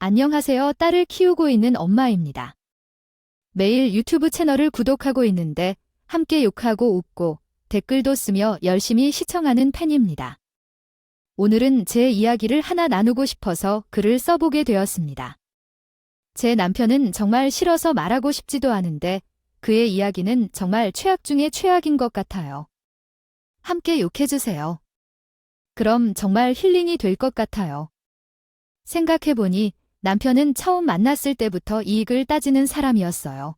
안녕하세요. 딸을 키우고 있는 엄마입니다. 매일 유튜브 채널을 구독하고 있는데 함께 욕하고 웃고 댓글도 쓰며 열심히 시청하는 팬입니다. 오늘은 제 이야기를 하나 나누고 싶어서 글을 써보게 되었습니다. 제 남편은 정말 싫어서 말하고 싶지도 않은데 그의 이야기는 정말 최악 중에 최악인 것 같아요. 함께 욕해주세요. 그럼 정말 힐링이 될 것 같아요. 생각해보니 남편은 처음 만났을 때부터 이익을 따지는 사람이었어요.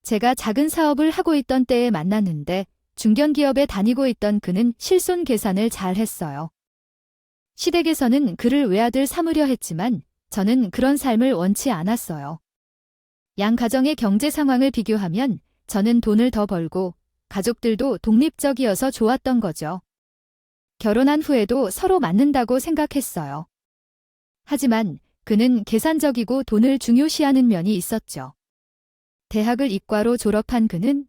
제가 작은 사업을 하고 있던 때에 만났는데 중견기업에 다니고 있던 그는 실손 계산을 잘 했어요. 시댁에서는 그를 외아들 삼으려 했지만 저는 그런 삶을 원치 않았어요. 양 가정의 경제 상황을 비교하면 저는 돈을 더 벌고 가족들도 독립적이어서 좋았던 거죠. 결혼한 후에도 서로 맞는다고 생각했어요. 하지만 그는 계산적이고 돈을 중요시하는 면이 있었죠. 대학을 이과로 졸업한 그는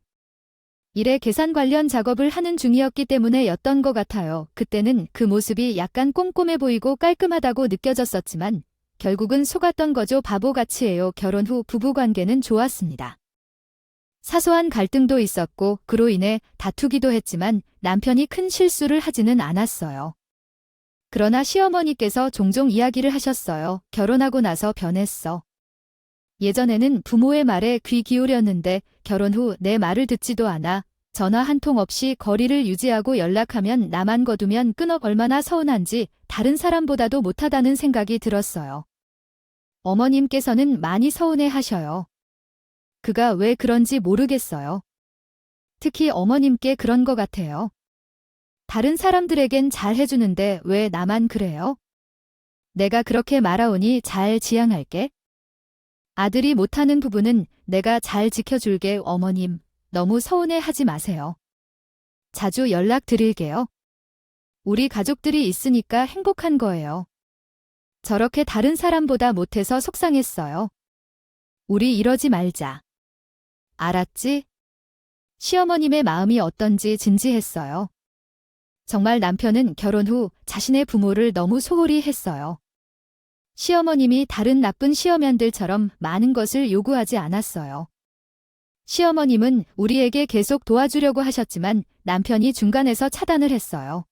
일에 계산 관련 작업을 하는 중이었기 때문에였던 것 같아요. 그때는 그 모습이 약간 꼼꼼해 보이고 깔끔하다고 느껴졌었지만 결국은 속았던 거죠. 바보같이예요. 결혼 후 부부관계는 좋았습니다. 사소한 갈등도 있었고 그로 인해 다투기도 했지만 남편이 큰 실수를 하지는 않았어요. 그러나 시어머니께서 종종 이야기를 하셨어요. 결혼하고 나서 변했어. 예전에는 부모의 말에 귀 기울였는데 결혼 후 내 말을 듣지도 않아. 전화 한 통 없이 거리를 유지하고 연락하면 나만 거두면 끊어. 얼마나 서운한지 다른 사람보다도 못하다는 생각이 들었어요. 어머님께서는 많이 서운해 하셔요. 그가 왜 그런지 모르겠어요. 특히 어머님께 그런 것 같아요. 다른 사람들에겐 잘 해주는데 왜 나만 그래요? 내가 그렇게 말하오니 잘 지양할게. 아들이 못하는 부분은 내가 잘 지켜줄게. 어머님, 너무 서운해 하지 마세요. 자주 연락드릴게요. 우리 가족들이 있으니까 행복한 거예요. 저렇게 다른 사람보다 못해서 속상했어요. 우리 이러지 말자. 알았지? 시어머님의 마음이 어떤지 진지했어요. 정말 남편은 결혼 후 자신의 부모를 너무 소홀히 했어요. 시어머님이 다른 나쁜 시어면들처럼 많은 것을 요구하지 않았어요. 시어머님은 우리에게 계속 도와주려고 하셨지만 남편이 중간에서 차단을 했어요.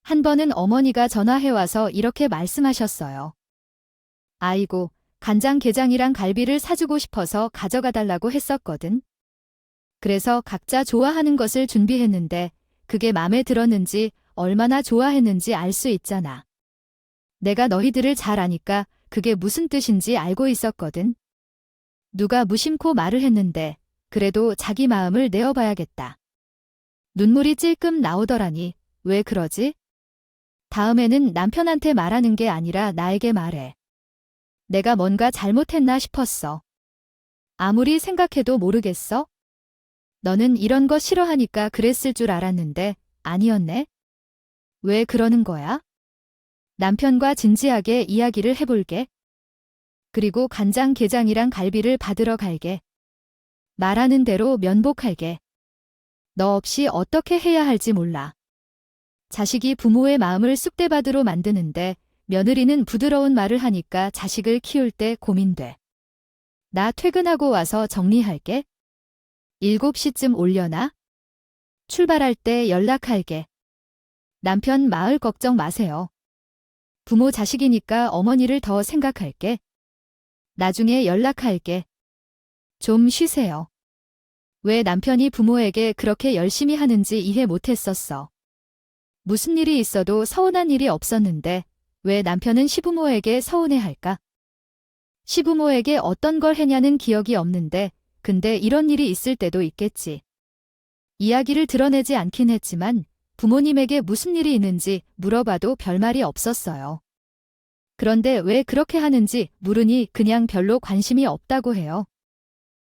한 번은 어머니가 전화해와서 이렇게 말씀하셨어요. 아이고, 간장게장이랑 갈비를 사주고 싶어서 가져가 달라고 했었거든. 그래서 각자 좋아하는 것을 준비했는데 그게 맘에 들었는지 얼마나 좋아했는지 알 수 있잖아. 내가 너희들을 잘 아니까 그게 무슨 뜻인지 알고 있었거든. 누가 무심코 말을 했는데 그래도 자기 마음을 내어봐야겠다. 눈물이 찔끔 나오더라니. 왜 그러지? 다음에는 남편한테 말하는 게 아니라 나에게 말해. 내가 뭔가 잘못했나 싶었어. 아무리 생각해도 모르겠어? 너는 이런 거 싫어하니까 그랬을 줄 알았는데 아니었네? 왜 그러는 거야? 남편과 진지하게 이야기를 해볼게. 그리고 간장게장이랑 갈비를 받으러 갈게. 말하는 대로 면복할게. 너 없이 어떻게 해야 할지 몰라. 자식이 부모의 마음을 쑥대밭으로 만드는데 며느리는 부드러운 말을 하니까 자식을 키울 때 고민돼. 나 퇴근하고 와서 정리할게. 7시쯤 올려나? 출발할 때 연락할게. 남편 마을 걱정 마세요. 부모 자식이니까 어머니를 더 생각할게. 나중에 연락할게. 좀 쉬세요. 왜 남편이 부모에게 그렇게 열심히 하는지 이해 못했었어. 무슨 일이 있어도 서운한 일이 없었는데 왜 남편은 시부모에게 서운해할까? 시부모에게 어떤 걸 했냐는 기억이 없는데 근데 이런 일이 있을 때도 있겠지. 이야기를 드러내지 않긴 했지만 부모님에게 무슨 일이 있는지 물어봐도 별말이 없었어요. 그런데 왜 그렇게 하는지 물으니 그냥 별로 관심이 없다고 해요.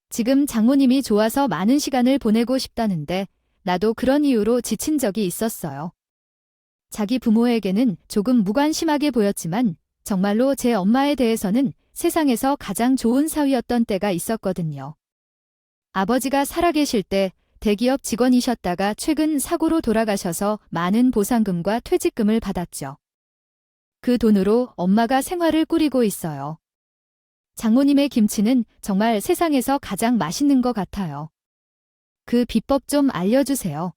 지금 장모님이 좋아서 많은 시간을 보내고 싶다는데 나도 그런 이유로 지친 적이 있었어요. 자기 부모에게는 조금 무관심하게 보였지만 정말로 제 엄마에 대해서는 세상에서 가장 좋은 사위였던 때가 있었거든요. 아버지가 살아계실 때 대기업 직원이셨다가 최근 사고로 돌아가셔서 많은 보상금과 퇴직금을 받았죠. 그 돈으로 엄마가 생활을 꾸리고 있어요. 장모님의 김치는 정말 세상에서 가장 맛있는 것 같아요. 그 비법 좀 알려주세요.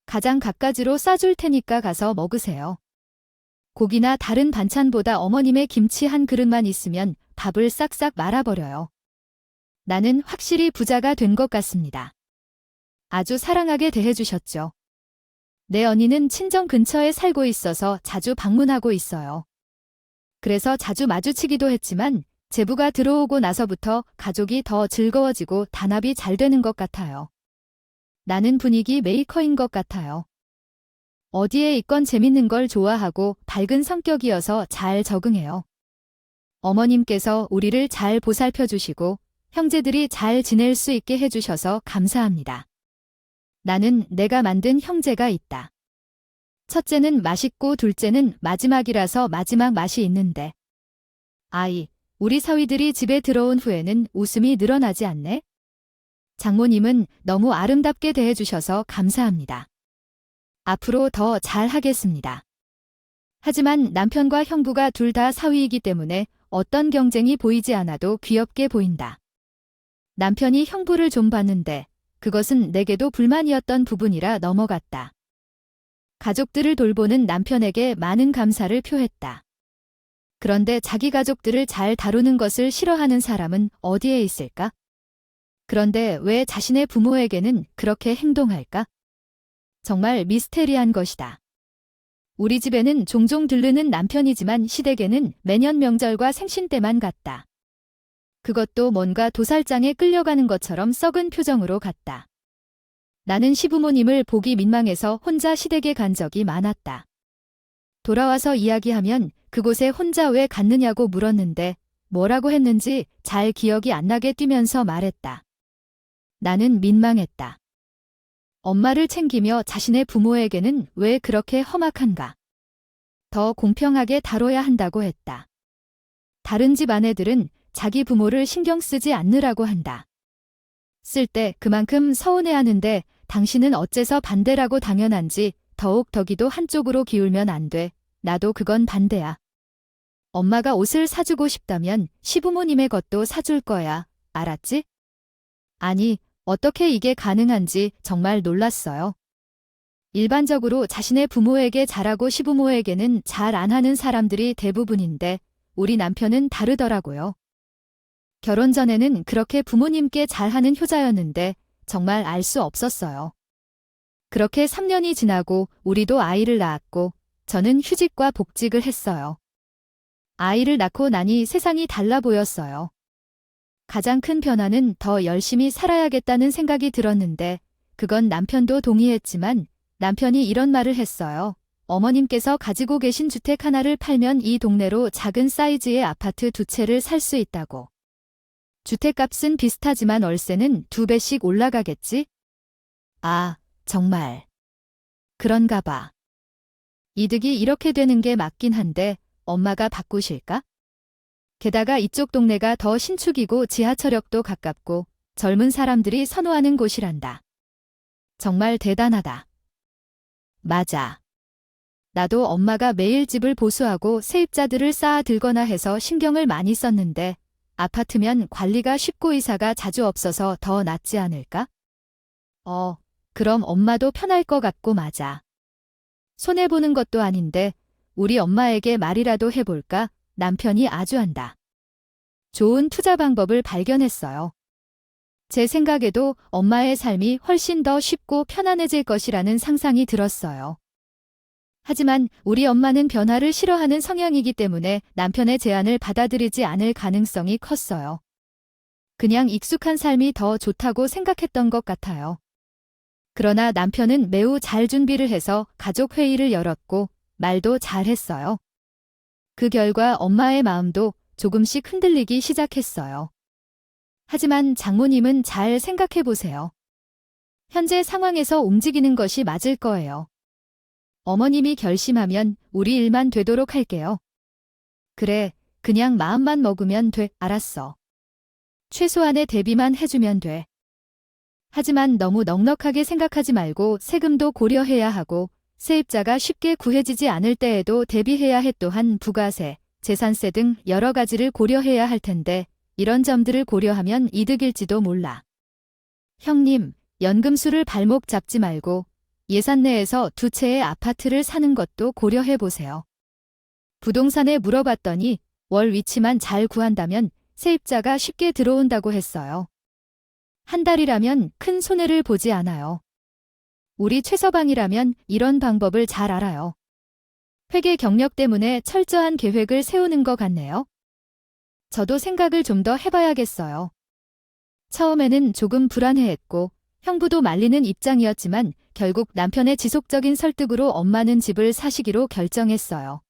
가장 갖가지로 싸줄 테니까 가서 먹으세요. 고기나 다른 반찬보다 어머님의 김치 한 그릇만 있으면 밥을 싹싹 말아버려요. 나는 확실히 부자가 된 것 같습니다. 아주 사랑하게 대해주셨죠. 내 언니는 친정 근처에 살고 있어서 자주 방문하고 있어요. 그래서 자주 마주치기도 했지만 제부가 들어오고 나서부터 가족이 더 즐거워지고 단합이 잘 되는 것 같아요. 나는 분위기 메이커인 것 같아요. 어디에 있건 재밌는 걸 좋아하고 밝은 성격이어서 잘 적응해요. 어머님께서 우리를 잘 보살펴 주시고 형제들이 잘 지낼 수 있게 해주셔서 감사합니다. 나는 내가 만든 형제가 있다. 첫째는 맛있고 둘째는 마지막이라서 마지막 맛이 있는데. 아이, 우리 사위들이 집에 들어온 후에는 웃음이 늘어나지 않네? 장모님은 너무 아름답게 대해주셔서 감사합니다. 앞으로 더 잘하겠습니다. 하지만 남편과 형부가 둘 다 사위이기 때문에 어떤 경쟁이 보이지 않아도 귀엽게 보인다. 남편이 형부를 좀 봤는데 그것은 내게도 불만이었던 부분이라 넘어갔다. 가족들을 돌보는 남편에게 많은 감사를 표했다. 그런데 자기 가족들을 잘 다루는 것을 싫어하는 사람은 어디에 있을까? 그런데 왜 자신의 부모에게는 그렇게 행동할까? 정말 미스테리한 것이다. 우리 집에는 종종 들르는 남편이지만 시댁에는 매년 명절과 생신 때만 갔다. 그것도 뭔가 도살장에 끌려가는 것처럼 썩은 표정으로 갔다. 나는 시부모님을 보기 민망해서 혼자 시댁에 간 적이 많았다. 돌아와서 이야기하면 그곳에 혼자 왜 갔느냐고 물었는데 뭐라고 했는지 잘 기억이 안 나게 뛰면서 말했다. 나는 민망했다. 엄마를 챙기며 자신의 부모에게는 왜 그렇게 험악한가? 더 공평하게 다뤄야 한다고 했다. 다른 집 아내들은 자기 부모를 신경 쓰지 않느라고 한다. 쓸 때 그만큼 서운해하는데 당신은 어째서 반대라고 당연한지 더욱 덕이도 한쪽으로 기울면 안 돼. 나도 그건 반대야. 엄마가 옷을 사주고 싶다면 시부모님의 것도 사줄 거야. 알았지? 아니, 어떻게 이게 가능한지 정말 놀랐어요. 일반적으로 자신의 부모에게 잘하고 시부모에게는 잘 안 하는 사람들이 대부분인데 우리 남편은 다르더라고요. 결혼 전에는 그렇게 부모님께 잘하는 효자였는데 정말 알 수 없었어요. 그렇게 3년이 지나고 우리도 아이를 낳았고 저는 휴직과 복직을 했어요. 아이를 낳고 나니 세상이 달라 보였어요. 가장 큰 변화는 더 열심히 살아야겠다는 생각이 들었는데 그건 남편도 동의했지만 남편이 이런 말을 했어요. 어머님께서 가지고 계신 주택 하나를 팔면 이 동네로 작은 사이즈의 아파트 2채를 살 수 있다고. 주택값은 비슷하지만 월세는 2배씩 올라가겠지? 아, 정말. 그런가 봐. 이득이 이렇게 되는 게 맞긴 한데 엄마가 바꾸실까? 게다가 이쪽 동네가 더 신축이고 지하철역도 가깝고 젊은 사람들이 선호하는 곳이란다. 정말 대단하다. 맞아. 나도 엄마가 매일 집을 보수하고 세입자들을 쌓아 들거나 해서 신경을 많이 썼는데 아파트면 관리가 쉽고 이사가 자주 없어서 더 낫지 않을까? 그럼 엄마도 편할 것 같고 맞아. 손해보는 것도 아닌데 우리 엄마에게 말이라도 해볼까? 남편이 아주 한다. 좋은 투자 방법을 발견했어요. 제 생각에도 엄마의 삶이 훨씬 더 쉽고 편안해질 것이라는 상상이 들었어요. 하지만 우리 엄마는 변화를 싫어하는 성향이기 때문에 남편의 제안을 받아들이지 않을 가능성이 컸어요. 그냥 익숙한 삶이 더 좋다고 생각했던 것 같아요. 그러나 남편은 매우 잘 준비를 해서 가족 회의를 열었고 말도 잘했어요. 그 결과 엄마의 마음도 조금씩 흔들리기 시작했어요. 하지만 장모님은 잘 생각해 보세요. 현재 상황에서 움직이는 것이 맞을 거예요. 어머님이 결심하면 우리 일만 되도록 할게요. 그래, 그냥 마음만 먹으면 돼. 알았어. 최소한의 대비만 해주면 돼. 하지만 너무 넉넉하게 생각하지 말고 세금도 고려해야 하고 세입자가 쉽게 구해지지 않을 때에도 대비해야 해. 또한 부가세, 재산세 등 여러 가지를 고려해야 할 텐데 이런 점들을 고려하면 이득일지도 몰라. 형님, 연금술을 발목 잡지 말고 예산 내에서 두 채의 아파트를 사는 것도 고려해 보세요. 부동산에 물어봤더니 월 위치만 잘 구한다면 세입자가 쉽게 들어온다고 했어요. 한 달이라면 큰 손해를 보지 않아요. 우리 최서방이라면 이런 방법을 잘 알아요. 회계 경력 때문에 철저한 계획을 세우는 것 같네요. 저도 생각을 좀 더 해봐야겠어요. 처음에는 조금 불안해했고 형부도 말리는 입장이었지만 결국 남편의 지속적인 설득으로 엄마는 집을 사시기로 결정했어요.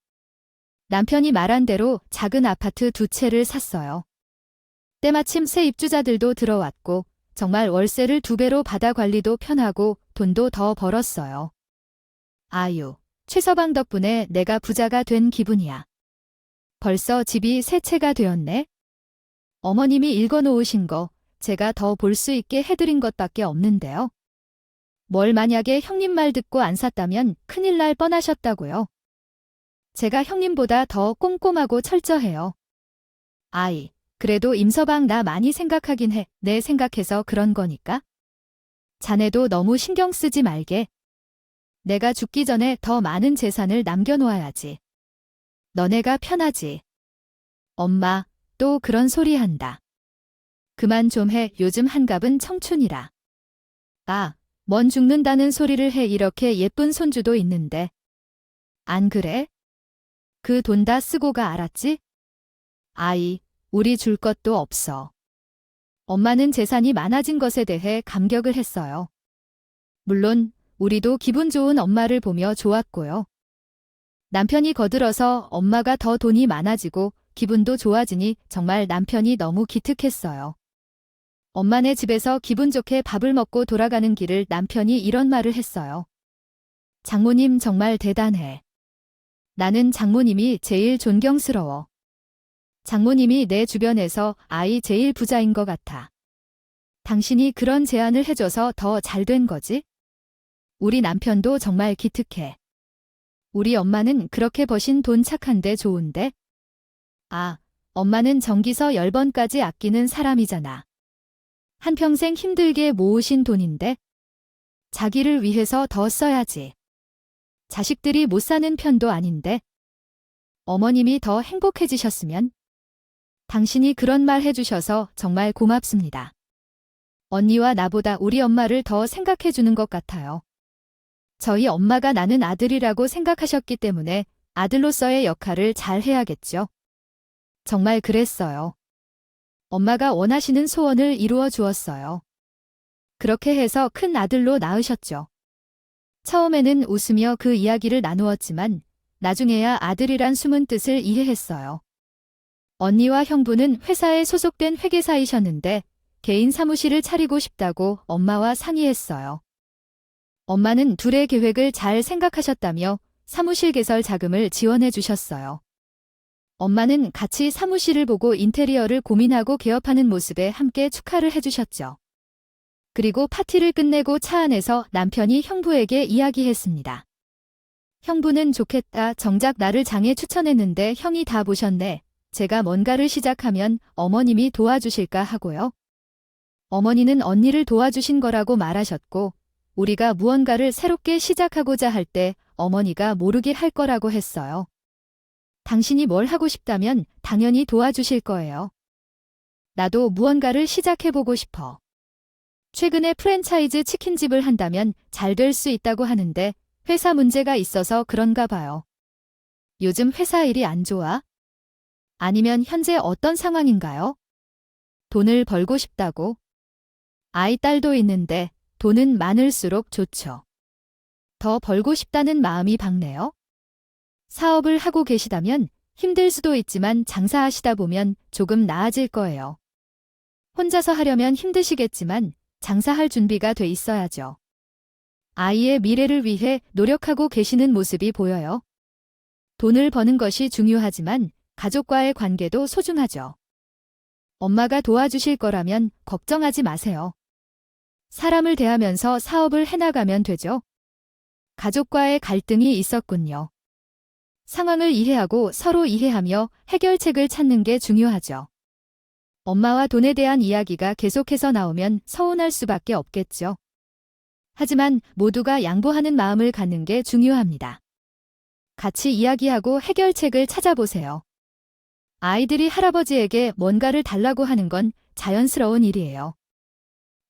남편이 말한 대로 작은 아파트 두 채를 샀어요. 때마침 새 입주자들도 들어왔고 정말 월세를 2배로 받아 관리도 편하고 돈도 더 벌었어요. 아유, 최서방 덕분에 내가 부자가 된 기분이야. 벌써 집이 세 채가 되었네. 어머님이 읽어놓으신 거 제가 더 볼 수 있게 해드린 것밖에 없는데요. 뭘 만약에 형님 말 듣고 안 샀다면 큰일 날 뻔하셨다고요. 제가 형님보다 더 꼼꼼하고 철저해요. 아이, 그래도 임서방 나 많이 생각하긴 해. 내 생각해서 그런 거니까. 자네도 너무 신경 쓰지 말게. 내가 죽기 전에 더 많은 재산을 남겨놓아야지. 너네가 편하지. 엄마, 또 그런 소리 한다. 그만 좀 해. 요즘 한갑은 청춘이라. 아, 뭔 죽는다는 소리를 해. 이렇게 예쁜 손주도 있는데. 안 그래? 그 돈 다 쓰고 가. 알았지? 아이, 우리 줄 것도 없어. 엄마는 재산이 많아진 것에 대해 감격을 했어요. 물론 우리도 기분 좋은 엄마를 보며 좋았고요. 남편이 거들어서 엄마가 더 돈이 많아지고 기분도 좋아지니 정말 남편이 너무 기특했어요. 엄마네 집에서 기분 좋게 밥을 먹고 돌아가는 길을 남편이 이런 말을 했어요. 장모님 정말 대단해. 나는 장모님이 제일 존경스러워. 장모님이 내 주변에서 아이 제일 부자인 것 같아. 당신이 그런 제안을 해줘서 더 잘 된 거지? 우리 남편도 정말 기특해. 우리 엄마는 그렇게 버신 돈 착한데 좋은데? 아, 엄마는 전기서 10번까지 아끼는 사람이잖아. 한평생 힘들게 모으신 돈인데? 자기를 위해서 더 써야지. 자식들이 못 사는 편도 아닌데? 어머님이 더 행복해지셨으면? 당신이 그런 말 해주셔서 정말 고맙습니다. 언니와 나보다 우리 엄마를 더 생각해주는 것 같아요. 저희 엄마가 나는 아들이라고 생각하셨기 때문에 아들로서의 역할을 잘 해야겠죠. 정말 그랬어요. 엄마가 원하시는 소원을 이루어 주었어요. 그렇게 해서 큰 아들로 낳으셨죠. 처음에는 웃으며 그 이야기를 나누었지만 나중에야 아들이란 숨은 뜻을 이해했어요. 언니와 형부는 회사에 소속된 회계사이셨는데 개인 사무실을 차리고 싶다고 엄마와 상의했어요. 엄마는 둘의 계획을 잘 생각하셨다며 사무실 개설 자금을 지원해 주셨어요. 엄마는 같이 사무실을 보고 인테리어를 고민하고 개업하는 모습에 함께 축하를 해주셨죠. 그리고 파티를 끝내고 차 안에서 남편이 형부에게 이야기했습니다. 형부는 좋겠다. 정작 나를 장에 추천했는데 형이 다 보셨네. 제가 뭔가를 시작하면 어머님이 도와주실까 하고요. 어머니는 언니를 도와주신 거라고 말하셨고 우리가 무언가를 새롭게 시작하고자 할 때 어머니가 모르게 할 거라고 했어요. 당신이 뭘 하고 싶다면 당연히 도와주실 거예요. 나도 무언가를 시작해보고 싶어. 최근에 프랜차이즈 치킨집을 한다면 잘 될 수 있다고 하는데 회사 문제가 있어서 그런가 봐요. 요즘 회사 일이 안 좋아? 아니면 현재 어떤 상황인가요? 돈을 벌고 싶다고? 아이 딸도 있는데 돈은 많을수록 좋죠. 더 벌고 싶다는 마음이 박네요. 사업을 하고 계시다면 힘들 수도 있지만 장사하시다 보면 조금 나아질 거예요. 혼자서 하려면 힘드시겠지만 장사할 준비가 돼 있어야죠. 아이의 미래를 위해 노력하고 계시는 모습이 보여요. 돈을 버는 것이 중요하지만 가족과의 관계도 소중하죠. 엄마가 도와주실 거라면 걱정하지 마세요. 사람을 대하면서 사업을 해나가면 되죠. 가족과의 갈등이 있었군요. 상황을 이해하고 서로 이해하며 해결책을 찾는 게 중요하죠. 엄마와 돈에 대한 이야기가 계속해서 나오면 서운할 수밖에 없겠죠. 하지만 모두가 양보하는 마음을 갖는 게 중요합니다. 같이 이야기하고 해결책을 찾아보세요. 아이들이 할아버지에게 뭔가를 달라고 하는 건 자연스러운 일이에요.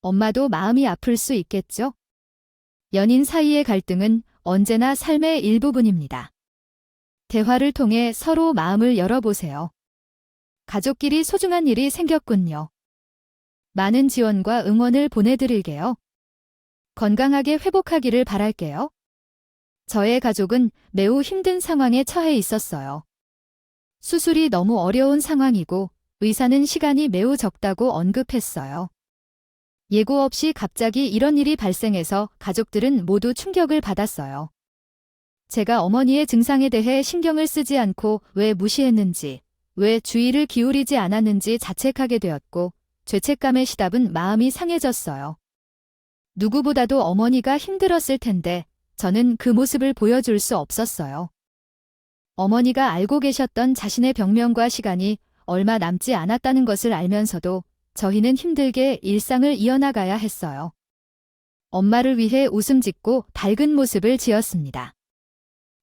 엄마도 마음이 아플 수 있겠죠? 연인 사이의 갈등은 언제나 삶의 일부분입니다. 대화를 통해 서로 마음을 열어보세요. 가족끼리 소중한 일이 생겼군요. 많은 지원과 응원을 보내드릴게요. 건강하게 회복하기를 바랄게요. 저의 가족은 매우 힘든 상황에 처해 있었어요. 수술이 너무 어려운 상황이고 의사는 시간이 매우 적다고 언급했어요. 예고 없이 갑자기 이런 일이 발생해서 가족들은 모두 충격을 받았어요. 제가 어머니의 증상에 대해 신경을 쓰지 않고 왜 무시했는지, 왜 주의를 기울이지 않았는지 자책하게 되었고 죄책감에 시답은 마음이 상해졌어요. 누구보다도 어머니가 힘들었을 텐데 저는 그 모습을 보여줄 수 없었어요. 어머니가 알고 계셨던 자신의 병명과 시간이 얼마 남지 않았다는 것을 알면서도 저희는 힘들게 일상을 이어나가야 했어요. 엄마를 위해 웃음 짓고 밝은 모습을 지었습니다.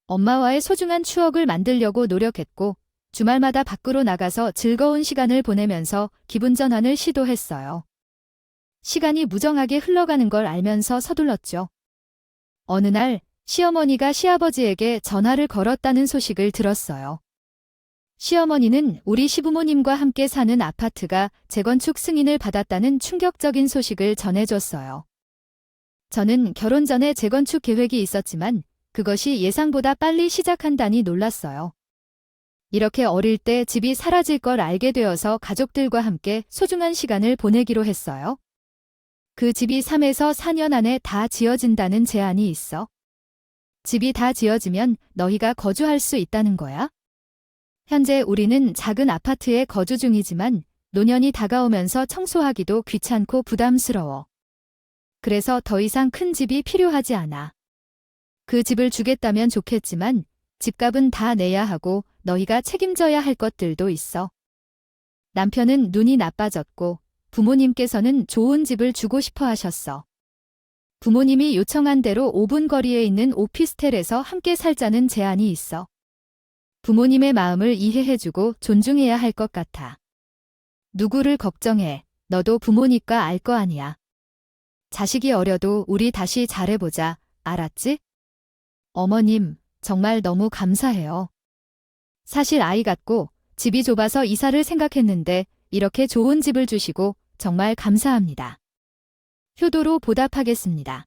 엄마와의 소중한 추억을 만들려고 노력했고 주말마다 밖으로 나가서 즐거운 시간을 보내면서 기분 전환을 시도했어요. 시간이 무정하게 흘러가는 걸 알면서 서둘렀죠. 어느 날 시어머니가 시아버지에게 전화를 걸었다는 소식을 들었어요. 시어머니는 우리 시부모님과 함께 사는 아파트가 재건축 승인을 받았다는 충격적인 소식을 전해줬어요. 저는 결혼 전에 재건축 계획이 있었지만 그것이 예상보다 빨리 시작한다니 놀랐어요. 이렇게 어릴 때 집이 사라질 걸 알게 되어서 가족들과 함께 소중한 시간을 보내기로 했어요. 그 집이 3에서 4년 안에 다 지어진다는 제안이 있어. 집이 다 지어지면 너희가 거주할 수 있다는 거야? 현재 우리는 작은 아파트에 거주 중이지만 노년이 다가오면서 청소하기도 귀찮고 부담스러워. 그래서 더 이상 큰 집이 필요하지 않아. 그 집을 주겠다면 좋겠지만 집값은 다 내야 하고 너희가 책임져야 할 것들도 있어. 남편은 눈이 나빠졌고 부모님께서는 좋은 집을 주고 싶어 하셨어. 부모님이 요청한 대로 5분 거리에 있는 오피스텔에서 함께 살자는 제안이 있어. 부모님의 마음을 이해해주고 존중해야 할 것 같아. 누구를 걱정해. 너도 부모니까 알 거 아니야. 자식이 어려도 우리 다시 잘해보자. 알았지? 어머님, 정말 너무 감사해요. 사실 아이 같고 집이 좁아서 이사를 생각했는데 이렇게 좋은 집을 주시고 정말 감사합니다. 효도로 보답하겠습니다.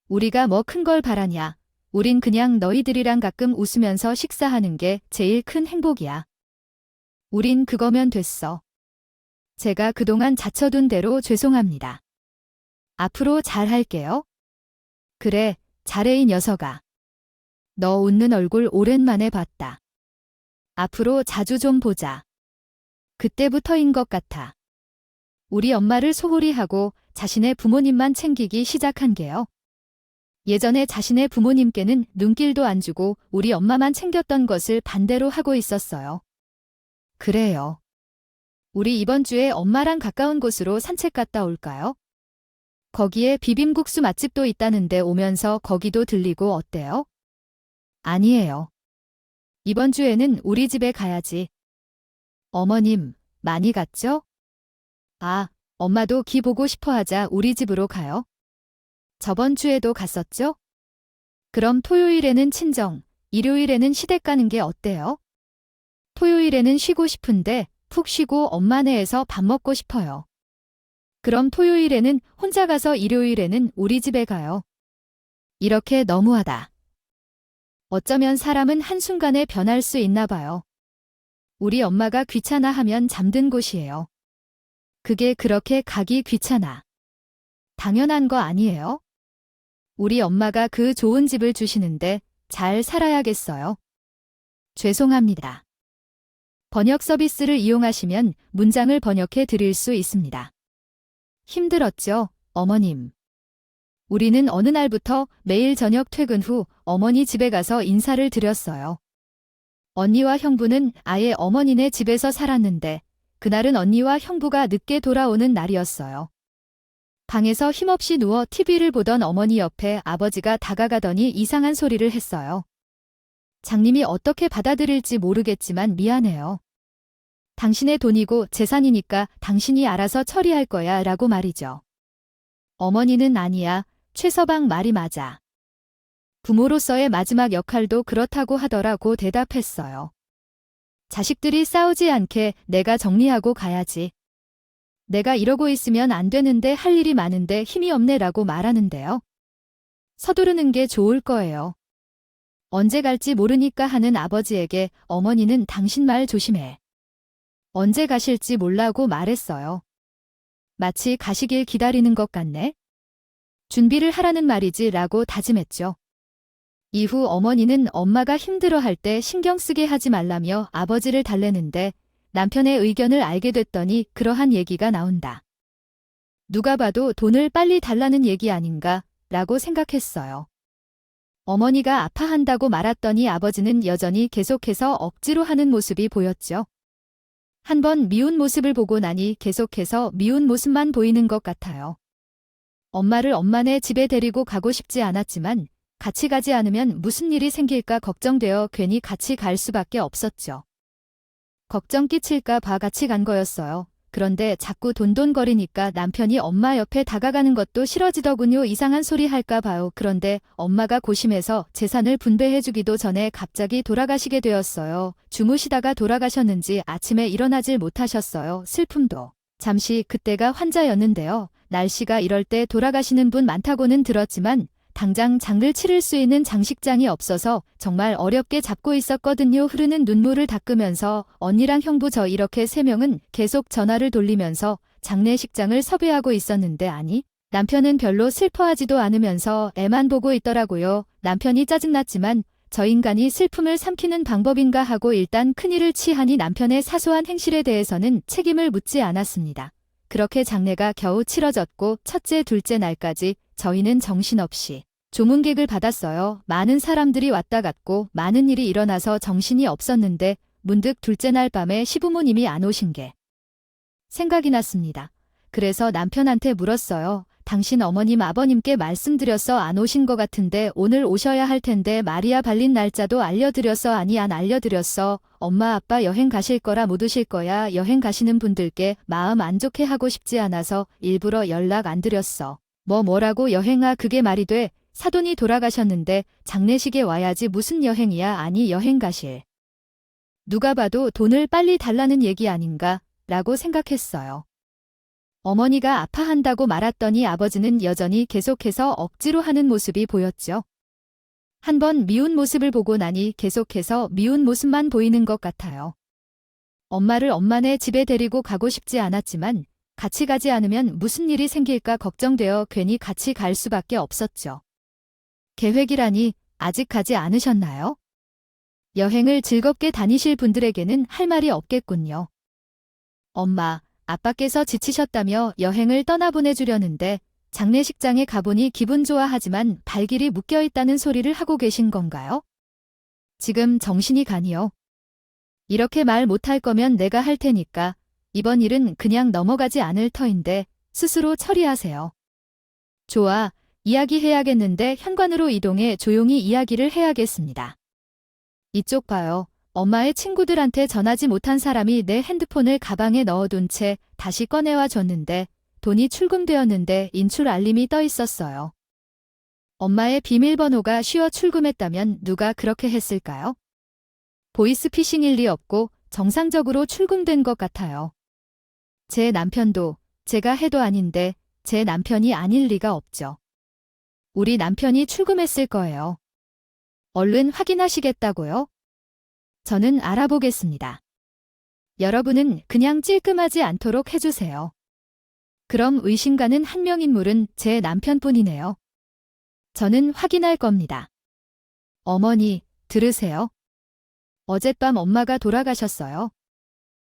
우리가 뭐 큰 걸 바라냐. 우린 그냥 너희들이랑 가끔 웃으면서 식사하는 게 제일 큰 행복이야. 우린 그거면 됐어. 제가 그동안 자처둔 대로 죄송합니다. 앞으로 잘할게요. 그래, 잘해 이 녀석아. 너 웃는 얼굴 오랜만에 봤다. 앞으로 자주 좀 보자. 그때부터인 것 같아. 우리 엄마를 소홀히 하고 자신의 부모님만 챙기기 시작한 게요. 예전에 자신의 부모님께는 눈길도 안 주고 우리 엄마만 챙겼던 것을 반대로 하고 있었어요. 그래요. 우리 이번 주에 엄마랑 가까운 곳으로 산책 갔다 올까요? 거기에 비빔국수 맛집도 있다는데 오면서 거기도 들리고 어때요? 아니에요. 이번 주에는 우리 집에 가야지. 어머님, 많이 갔죠? 아, 엄마도 기 보고 싶어 하자 우리 집으로 가요. 저번 주에도 갔었죠? 그럼 토요일에는 친정, 일요일에는 시댁 가는 게 어때요? 토요일에는 쉬고 싶은데 푹 쉬고 엄마네에서 밥 먹고 싶어요. 그럼 토요일에는 혼자 가서 일요일에는 우리 집에 가요. 이렇게 너무하다. 어쩌면 사람은 한순간에 변할 수 있나 봐요. 우리 엄마가 귀찮아 하면 잠든 곳이에요. 그게 그렇게 가기 귀찮아. 당연한 거 아니에요? 우리 엄마가 그 좋은 집을 주시는데 잘 살아야겠어요. 죄송합니다. 번역 서비스를 이용하시면 문장을 번역해 드릴 수 있습니다. 힘들었죠, 어머님. 우리는 어느 날부터 매일 저녁 퇴근 후 어머니 집에 가서 인사를 드렸어요. 언니와 형부는 아예 어머니네 집에서 살았는데 그날은 언니와 형부가 늦게 돌아오는 날이었어요. 방에서 힘없이 누워 TV를 보던 어머니 옆에 아버지가 다가가더니 이상한 소리를 했어요. 장님이 어떻게 받아들일지 모르겠지만 미안해요. 당신의 돈이고 재산이니까 당신이 알아서 처리할 거야 라고 말이죠. 어머니는 아니야. 최서방 말이 맞아. 부모로서의 마지막 역할도 그렇다고 하더라고 대답했어요. 자식들이 싸우지 않게 내가 정리하고 가야지. 내가 이러고 있으면 안 되는데 할 일이 많은데 힘이 없네 라고 말하는데요. 서두르는 게 좋을 거예요. 언제 갈지 모르니까 하는 아버지에게 어머니는 당신 말 조심해. 언제 가실지 몰라고 말했어요. 마치 가시길 기다리는 것 같네. 준비를 하라는 말이지 라고 다짐했죠. 이후 어머니는 엄마가 힘들어할 때 신경 쓰게 하지 말라며 아버지를 달래는데 남편의 의견을 알게 됐더니 그러한 얘기가 나온다. 누가 봐도 돈을 빨리 달라는 얘기 아닌가 라고 생각했어요. 어머니가 아파한다고 말았더니 아버지는 여전히 계속해서 억지로 하는 모습이 보였죠. 한번 미운 모습을 보고 나니 계속해서 미운 모습만 보이는 것 같아요. 엄마를 엄마네 집에 데리고 가고 싶지 않았지만 같이 가지 않으면 무슨 일이 생길까 걱정되어 괜히 같이 갈 수밖에 없었죠. 걱정 끼칠까 봐 같이 간 거였어요. 그런데 자꾸 돈돈거리니까 남편이 엄마 옆에 다가가는 것도 싫어지더군요. 이상한 소리 할까 봐요. 그런데 엄마가 고심해서 재산을 분배해주기도 전에 갑자기 돌아가시게 되었어요. 주무시다가 돌아가셨는지 아침에 일어나질 못하셨어요. 슬픔도. 잠시 그때가 환자였는데요. 날씨가 이럴 때 돌아가시는 분 많다고는 들었지만 당장 장을 치를 수 있는 장식장이 없어서 정말 어렵게 잡고 있었거든요. 흐르는 눈물을 닦으면서 언니랑 형부 저 이렇게 3명은 계속 전화를 돌리면서 장례식장을 섭외하고 있었는데 아니, 남편은 별로 슬퍼하지도 않으면서 애만 보고 있더라고요. 남편이 짜증났지만 저 인간이 슬픔을 삼키는 방법인가 하고 일단 큰일을 취하니 남편의 사소한 행실에 대해서는 책임을 묻지 않았습니다. 그렇게 장례가 겨우 치러졌고 첫째, 둘째 날까지 저희는 정신없이 조문객을 받았어요. 많은 사람들이 왔다 갔고 많은 일이 일어나서 정신이 없었는데 문득 둘째 날 밤에 시부모님이 안 오신 게 생각이 났습니다. 그래서 남편한테 물었어요. 당신 어머님 아버님께 말씀드렸어? 안 오신 것 같은데 오늘 오셔야 할 텐데 마리아 발린 날짜도 알려드렸어? 아니 안 알려드렸어. 엄마 아빠 여행 가실 거라 못 오실 거야. 여행 가시는 분들께 마음 안 좋게 하고 싶지 않아서 일부러 연락 안 드렸어. 뭐라고 여행아 그게 말이 돼. 사돈이 돌아가셨는데 장례식에 와야지 무슨 여행이야. 아니 여행 가실. 누가 봐도 돈을 빨리 달라는 얘기 아닌가 라고 생각했어요. 어머니가 아파한다고 말았더니 아버지는 여전히 계속해서 억지로 하는 모습이 보였죠. 한번 미운 모습을 보고 나니 계속해서 미운 모습만 보이는 것 같아요. 엄마를 엄마네 집에 데리고 가고 싶지 않았지만 같이 가지 않으면 무슨 일이 생길까 걱정되어 괜히 같이 갈 수밖에 없었죠. 계획이라니 아직 가지 않으셨나요? 여행을 즐겁게 다니실 분들에게는 할 말이 없겠군요. 엄마, 아빠께서 지치셨다며 여행을 떠나보내주려는데 장례식장에 가보니 기분 좋아하지만 발길이 묶여있다는 소리를 하고 계신 건가요? 지금 정신이 가니요. 이렇게 말 못할 거면 내가 할 테니까 이번 일은 그냥 넘어가지 않을 터인데 스스로 처리하세요. 좋아, 이야기해야겠는데 현관으로 이동해 조용히 이야기를 해야겠습니다. 이쪽 봐요. 엄마의 친구들한테 전하지 못한 사람이 내 핸드폰을 가방에 넣어둔 채 다시 꺼내와 줬는데 돈이 출금되었는데 인출 알림이 떠 있었어요. 엄마의 비밀번호가 쉬어 출금했다면 누가 그렇게 했을까요? 보이스피싱일 리 없고 정상적으로 출금된 것 같아요. 제 남편도 제가 해도 아닌데 제 남편이 아닐 리가 없죠. 우리 남편이 출금했을 거예요. 얼른 확인하시겠다고요? 저는 알아보겠습니다. 여러분은 그냥 찔끔하지 않도록 해주세요. 그럼 의심가는 한 명 인물은 제 남편뿐이네요. 저는 확인할 겁니다. 어머니, 들으세요? 어젯밤 엄마가 돌아가셨어요.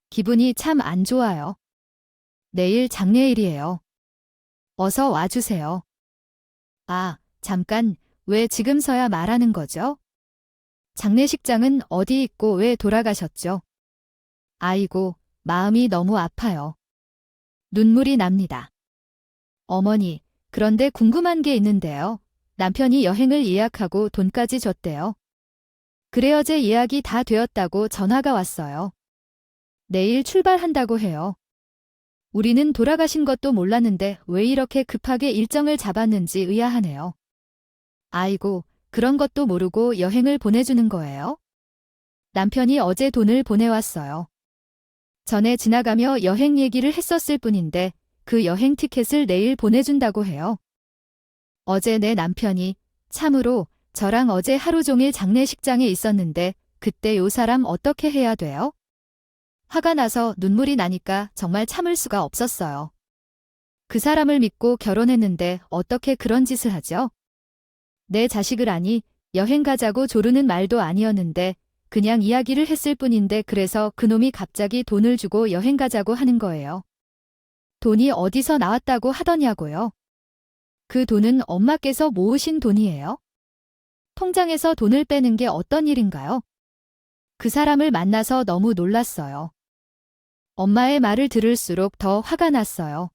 기분이 참 안 좋아요. 내일 장례일이에요. 어서 와주세요. 아, 잠깐, 왜 지금서야 말하는 거죠? 장례식장은 어디 있고 왜 돌아가셨죠? 아이고, 마음이 너무 아파요. 눈물이 납니다. 어머니, 그런데 궁금한 게 있는데요. 남편이 여행을 예약하고 돈까지 줬대요. 그래 어제 예약이 다 되었다고 전화가 왔어요. 내일 출발한다고 해요. 우리는 돌아가신 것도 몰랐는데 왜 이렇게 급하게 일정을 잡았는지 의아하네요. 아이고, 그런 것도 모르고 여행을 보내주는 거예요? 남편이 어제 돈을 보내왔어요. 전에 지나가며 여행 얘기를 했었을 뿐인데 그 여행 티켓을 내일 보내준다고 해요. 어제 내 남편이 참으로 저랑 어제 하루 종일 장례식장에 있었는데 그때 요 사람 어떻게 해야 돼요? 화가 나서 눈물이 나니까 정말 참을 수가 없었어요. 그 사람을 믿고 결혼했는데 어떻게 그런 짓을 하죠? 내 자식을 아니 여행 가자고 조르는 말도 아니었는데 그냥 이야기를 했을 뿐인데 그래서 그놈이 갑자기 돈을 주고 여행 가자고 하는 거예요. 돈이 어디서 나왔다고 하더냐고요. 그 돈은 엄마께서 모으신 돈이에요. 통장에서 돈을 빼는 게 어떤 일인가요? 그 사람을 만나서 너무 놀랐어요. 엄마의 말을 들을수록 더 화가 났어요.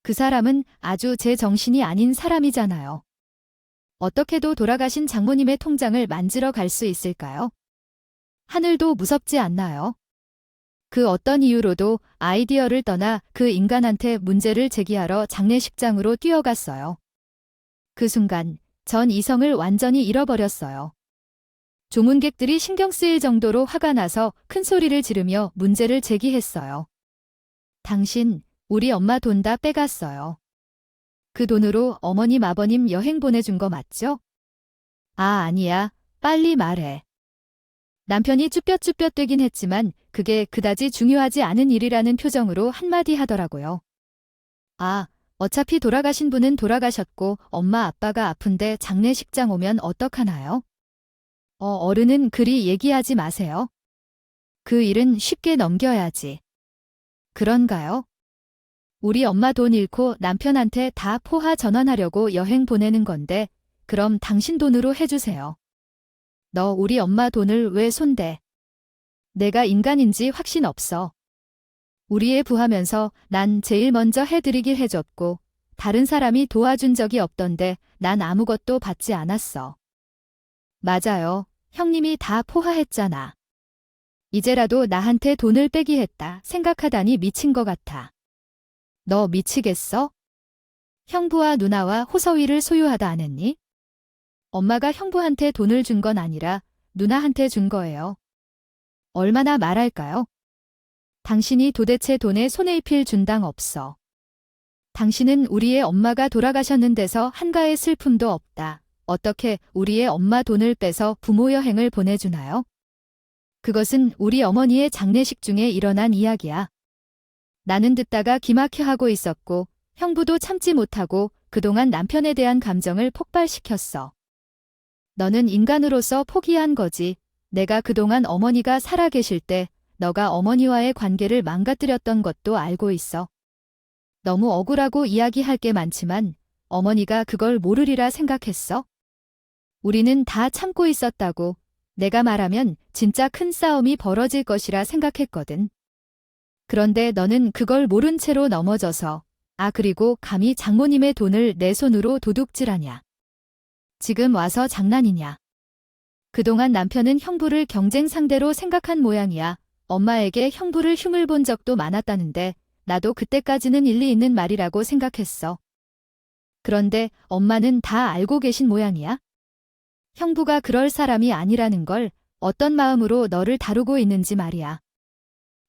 그 사람은 아주 제 정신이 아닌 사람이잖아요. 어떻게도 돌아가신 장모님의 통장을 만지러 갈 수 있을까요? 하늘도 무섭지 않나요? 그 어떤 이유로도 아이디어를 떠나 그 인간한테 문제를 제기하러 장례식장으로 뛰어갔어요. 그 순간 전 이성을 완전히 잃어버렸어요. 조문객들이 신경 쓰일 정도로 화가 나서 큰 소리를 지르며 문제를 제기했어요. 당신, 우리 엄마 돈 다 빼갔어요. 그 돈으로 어머님 아버님 여행 보내준 거 맞죠? 아, 아니야. 빨리 말해. 남편이 쭈뼛쭈뼛대긴 했지만 그게 그다지 중요하지 않은 일이라는 표정으로 한마디 하더라고요. 아, 어차피 돌아가신 분은 돌아가셨고 엄마 아빠가 아픈데 장례식장 오면 어떡하나요? 어른은 그리 얘기하지 마세요. 그 일은 쉽게 넘겨야지. 그런가요? 우리 엄마 돈 잃고 남편한테 다 포화 전환하려고 여행 보내는 건데 그럼 당신 돈으로 해주세요. 너 우리 엄마 돈을 왜 손대? 내가 인간인지 확신 없어. 우리 애 부하면서 난 제일 먼저 해드리길 해줬고 다른 사람이 도와준 적이 없던데 난 아무것도 받지 않았어. 맞아요. 형님이 다 포화했잖아. 이제라도 나한테 돈을 빼기 했다 생각하다니 미친 것 같아. 너 미치겠어? 형부와 누나와 호서위를 소유하다 안 했니? 엄마가 형부한테 돈을 준 건 아니라 누나한테 준 거예요. 얼마나 말할까요? 당신이 도대체 돈에 손에 입힐 준당 없어. 당신은 우리의 엄마가 돌아가셨는데서 한가의 슬픔도 없다. 어떻게 우리의 엄마 돈을 빼서 부모 여행을 보내주나요? 그것은 우리 어머니의 장례식 중에 일어난 이야기야. 나는 듣다가 기막혀 하고 있었고 형부도 참지 못하고 그동안 남편에 대한 감정을 폭발시켰어. 너는 인간으로서 포기한 거지. 내가 그동안 어머니가 살아계실 때 너가 어머니와의 관계를 망가뜨렸던 것도 알고 있어. 너무 억울하고 이야기할 게 많지만 어머니가 그걸 모르리라 생각했어? 우리는 다 참고 있었다고. 내가 말하면 진짜 큰 싸움이 벌어질 것이라 생각했거든. 그런데 너는 그걸 모른 채로 넘어져서 그리고 감히 장모님의 돈을 내 손으로 도둑질하냐. 지금 와서 장난이냐. 그동안 남편은 형부를 경쟁 상대로 생각한 모양이야. 엄마에게 형부를 흉을 본 적도 많았다는데 나도 그때까지는 일리 있는 말이라고 생각했어. 그런데 엄마는 다 알고 계신 모양이야. 형부가 그럴 사람이 아니라는 걸 어떤 마음으로 너를 다루고 있는지 말이야.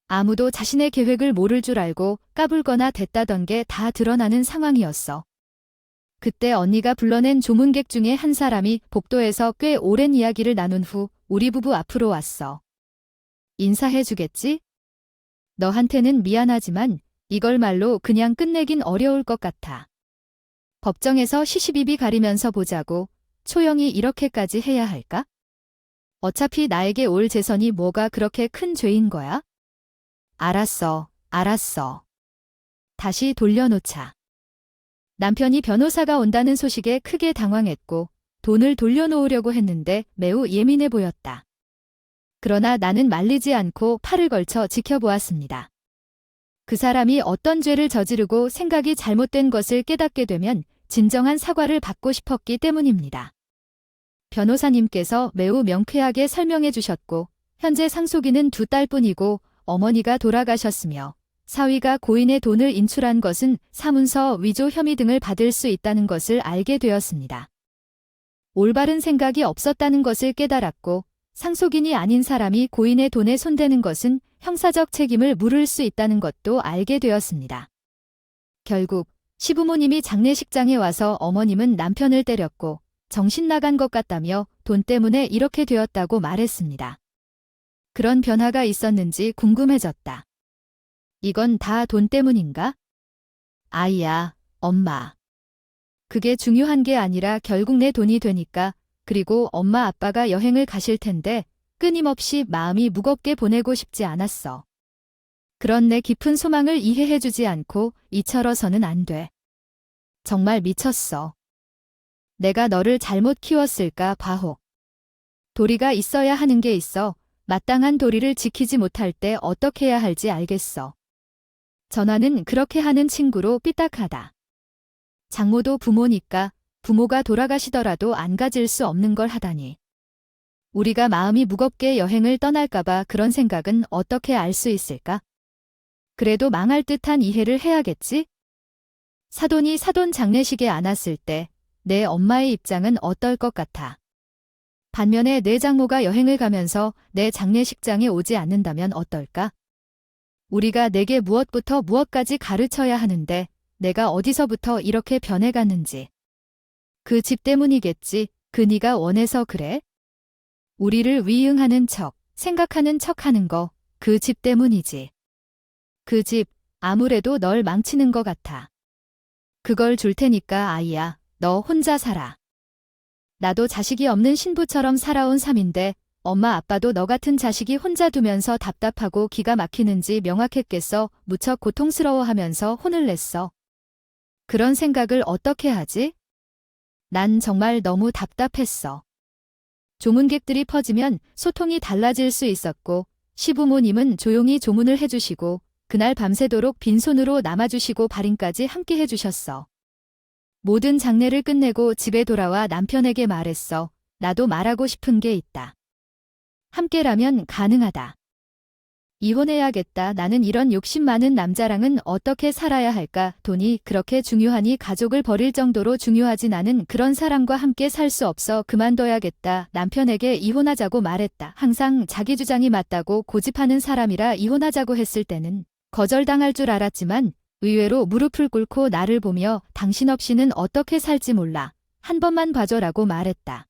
아무도 자신의 계획을 모를 줄 알고 까불거나 댔다던 게 다 드러나는 상황이었어. 그때 언니가 불러낸 조문객 중에 한 사람이 복도에서 꽤 오랜 이야기를 나눈 후 우리 부부 앞으로 왔어. 인사해주겠지? 너한테는 미안하지만 이걸 말로 그냥 끝내긴 어려울 것 같아. 법정에서 시시비비 가리면서 보자고. 초영이 이렇게까지 해야 할까? 어차피 나에게 올 재선이 뭐가 그렇게 큰 죄인 거야? 알았어, 알았어. 다시 돌려놓자. 남편이 변호사가 온다는 소식에 크게 당황했고 돈을 돌려놓으려고 했는데 매우 예민해 보였다. 그러나 나는 말리지 않고 팔을 걸쳐 지켜보았습니다. 그 사람이 어떤 죄를 저지르고 생각이 잘못된 것을 깨닫게 되면 진정한 사과를 받고 싶었기 때문입니다. 변호사님께서 매우 명쾌하게 설명해 주셨고 현재 상속인은 2딸뿐이고 어머니가 돌아가셨으며 사위가 고인의 돈을 인출한 것은 사문서 위조 혐의 등을 받을 수 있다는 것을 알게 되었습니다. 올바른 생각이 없었다는 것을 깨달았고 상속인이 아닌 사람이 고인의 돈에 손대는 것은 형사적 책임을 물을 수 있다는 것도 알게 되었습니다. 결국 시부모님이 장례식장에 와서 어머님은 남편을 때렸고 정신 나간 것 같다며 돈 때문에 이렇게 되었다고 말했습니다. 그런 변화가 있었는지 궁금해졌다. 이건 다 돈 때문인가? 아이야, 엄마. 그게 중요한 게 아니라 결국 내 돈이 되니까. 그리고 엄마 아빠가 여행을 가실 텐데 끊임없이 마음이 무겁게 보내고 싶지 않았어. 그런 내 깊은 소망을 이해해주지 않고 이처러서는 안 돼. 정말 미쳤어. 내가 너를 잘못 키웠을까 바호. 도리가 있어야 하는 게 있어. 마땅한 도리를 지키지 못할 때 어떻게 해야 할지 알겠어. 전화는 그렇게 하는 친구로 삐딱하다. 장모도 부모니까 부모가 돌아가시더라도 안 가질 수 없는 걸 하다니. 우리가 마음이 무겁게 여행을 떠날까봐 그런 생각은 어떻게 알 수 있을까? 그래도 망할 듯한 이해를 해야겠지? 사돈이 사돈 장례식에 안 왔을 때 내 엄마의 입장은 어떨 것 같아? 반면에 내 장모가 여행을 가면서 내 장례식장에 오지 않는다면 어떨까? 우리가 내게 무엇부터 무엇까지 가르쳐야 하는데 내가 어디서부터 이렇게 변해갔는지. 그 집 때문이겠지. 그 네가 원해서 그래? 우리를 위응하는 척, 생각하는 척 하는 거, 그 집 때문이지. 그 집, 아무래도 널 망치는 것 같아. 그걸 줄 테니까 아이야, 너 혼자 살아. 나도 자식이 없는 신부처럼 살아온 삶인데 엄마 아빠도 너 같은 자식이 혼자 두면서 답답하고 기가 막히는지 명확했겠어. 무척 고통스러워하면서 혼을 냈어. 그런 생각을 어떻게 하지? 난 정말 너무 답답했어. 조문객들이 퍼지면 소통이 달라질 수 있었고 시부모님은 조용히 조문을 해주시고 그날 밤새도록 빈손으로 남아주시고 발인까지 함께 해주셨어. 모든 장례를 끝내고 집에 돌아와 남편에게 말했어. 나도 말하고 싶은 게 있다. 함께라면 가능하다. 이혼해야겠다. 나는 이런 욕심 많은 남자랑은 어떻게 살아야 할까? 돈이 그렇게 중요하니 가족을 버릴 정도로 중요하지. 나는 그런 사람과 함께 살 수 없어. 그만둬야겠다. 남편에게 이혼하자고 말했다. 항상 자기 주장이 맞다고 고집하는 사람이라 이혼하자고 했을 때는 거절당할 줄 알았지만 의외로 무릎을 꿇고 나를 보며 당신 없이는 어떻게 살지 몰라. 한 번만 봐줘라고 말했다.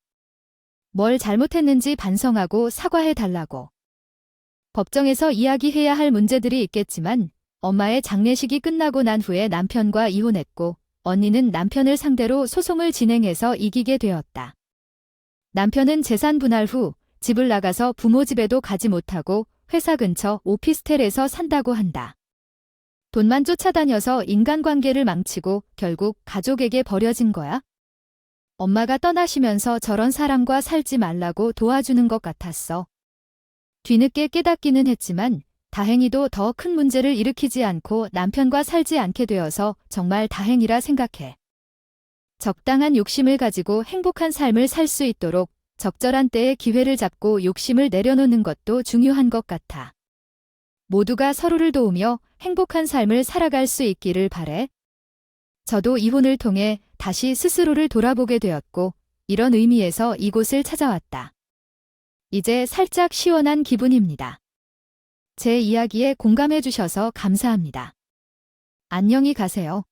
뭘 잘못했는지 반성하고 사과해달라고. 법정에서 이야기해야 할 문제들이 있겠지만 엄마의 장례식이 끝나고 난 후에 남편과 이혼했고 언니는 남편을 상대로 소송을 진행해서 이기게 되었다. 남편은 재산 분할 후 집을 나가서 부모 집에도 가지 못하고 회사 근처 오피스텔에서 산다고 한다. 돈만 쫓아다녀서 인간관계를 망치고 결국 가족에게 버려진 거야? 엄마가 떠나시면서 저런 사람과 살지 말라고 도와주는 것 같았어. 뒤늦게 깨닫기는 했지만 다행히도 더 큰 문제를 일으키지 않고 남편과 살지 않게 되어서 정말 다행이라 생각해. 적당한 욕심을 가지고 행복한 삶을 살 수 있도록 적절한 때에 기회를 잡고 욕심을 내려놓는 것도 중요한 것 같아. 모두가 서로를 도우며 행복한 삶을 살아갈 수 있기를 바래. 저도 이혼을 통해 다시 스스로를 돌아보게 되었고 이런 의미에서 이곳을 찾아왔다. 이제 살짝 시원한 기분입니다. 제 이야기에 공감해 주셔서 감사합니다. 안녕히 가세요.